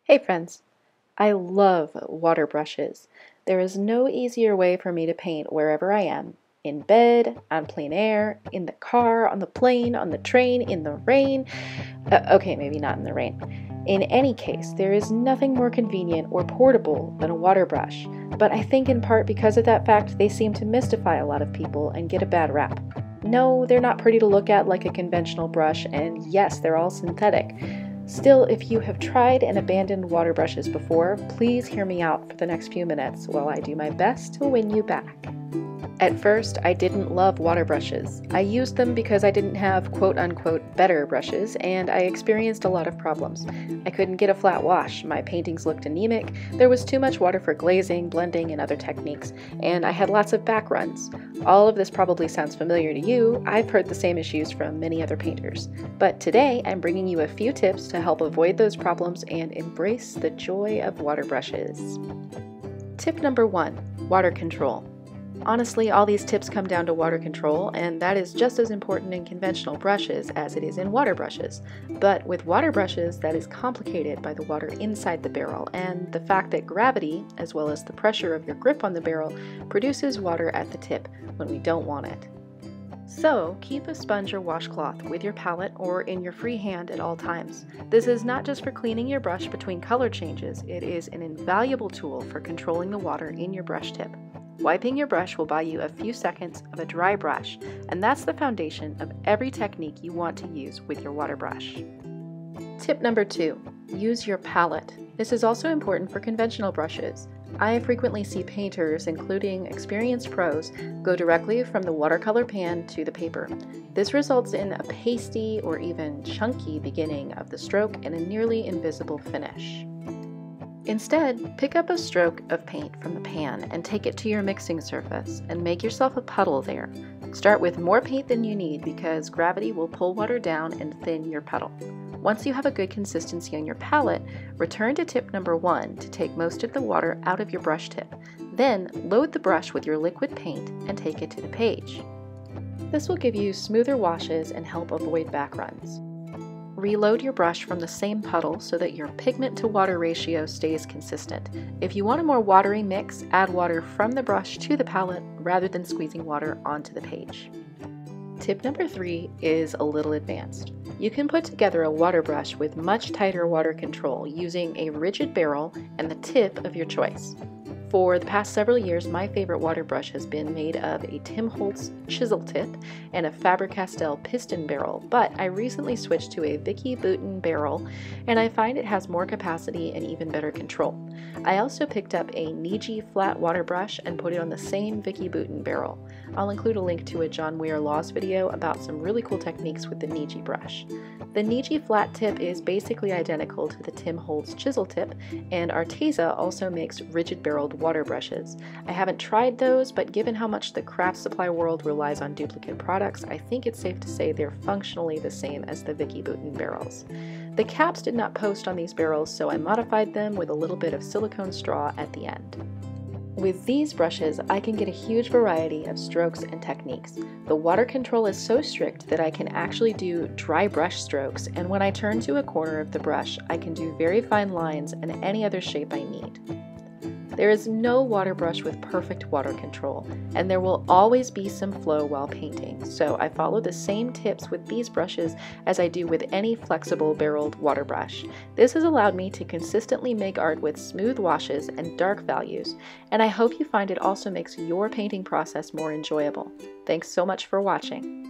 Hey friends, I love water brushes. There is no easier way for me to paint wherever I am. In bed, on plein air, in the car, on the plane, on the train, in the rain. Okay, maybe not in the rain. In any case, there is nothing more convenient or portable than a water brush. But I think in part because of that fact, they seem to mystify a lot of people and get a bad rap. No, they're not pretty to look at like a conventional brush, and yes, they're all synthetic. Still, if you have tried and abandoned water brushes before, please hear me out for the next few minutes while I do my best to win you back. At first, I didn't love water brushes. I used them because I didn't have quote-unquote better brushes, and I experienced a lot of problems. I couldn't get a flat wash, my paintings looked anemic, there was too much water for glazing, blending, and other techniques, and I had lots of back runs. All of this probably sounds familiar to you. I've heard the same issues from many other painters. But today, I'm bringing you a few tips to help avoid those problems and embrace the joy of water brushes. Tip number 1, water control. Honestly, all these tips come down to water control, and that is just as important in conventional brushes as it is in water brushes. But with water brushes, that is complicated by the water inside the barrel and the fact that gravity, as well as the pressure of your grip on the barrel, produces water at the tip when we don't want it. So, keep a sponge or washcloth with your palette or in your free hand at all times. This is not just for cleaning your brush between color changes, it is an invaluable tool for controlling the water in your brush tip. Wiping your brush will buy you a few seconds of a dry brush, and that's the foundation of every technique you want to use with your water brush. Tip number 2, use your palette. This is also important for conventional brushes. I frequently see painters, including experienced pros, go directly from the watercolor pan to the paper. This results in a pasty or even chunky beginning of the stroke and a nearly invisible finish. Instead, pick up a stroke of paint from the pan and take it to your mixing surface and make yourself a puddle there. Start with more paint than you need because gravity will pull water down and thin your puddle. Once you have a good consistency on your palette, return to tip number 1 to take most of the water out of your brush tip. Then load the brush with your liquid paint and take it to the page. This will give you smoother washes and help avoid back runs. Reload your brush from the same puddle so that your pigment to water ratio stays consistent. If you want a more watery mix, add water from the brush to the palette rather than squeezing water onto the page. Tip number 3 is a little advanced. You can put together a water brush with much tighter water control using a rigid barrel and the tip of your choice. For the past several years, my favorite water brush has been made of a Tim Holtz chisel tip and a Faber-Castell piston barrel, but I recently switched to a Vicki Boutin barrel, and I find it has more capacity and even better control. I also picked up a Niji flat water brush and put it on the same Vicki Boutin barrel. I'll include a link to a John Weir Laws video about some really cool techniques with the Niji brush. The Niji flat tip is basically identical to the Tim Holtz chisel tip, and Arteza also makes rigid-barreled water brushes. I haven't tried those, but given how much the craft supply world relies on duplicate products, I think it's safe to say they're functionally the same as the Vicki Boutin barrels. The caps did not post on these barrels, so I modified them with a little bit of silicone straw at the end. With these brushes, I can get a huge variety of strokes and techniques. The water control is so strict that I can actually do dry brush strokes, and when I turn to a corner of the brush, I can do very fine lines and any other shape I need. There is no water brush with perfect water control, and there will always be some flow while painting, so I follow the same tips with these brushes as I do with any flexible barreled water brush. This has allowed me to consistently make art with smooth washes and dark values, and I hope you find it also makes your painting process more enjoyable. Thanks so much for watching.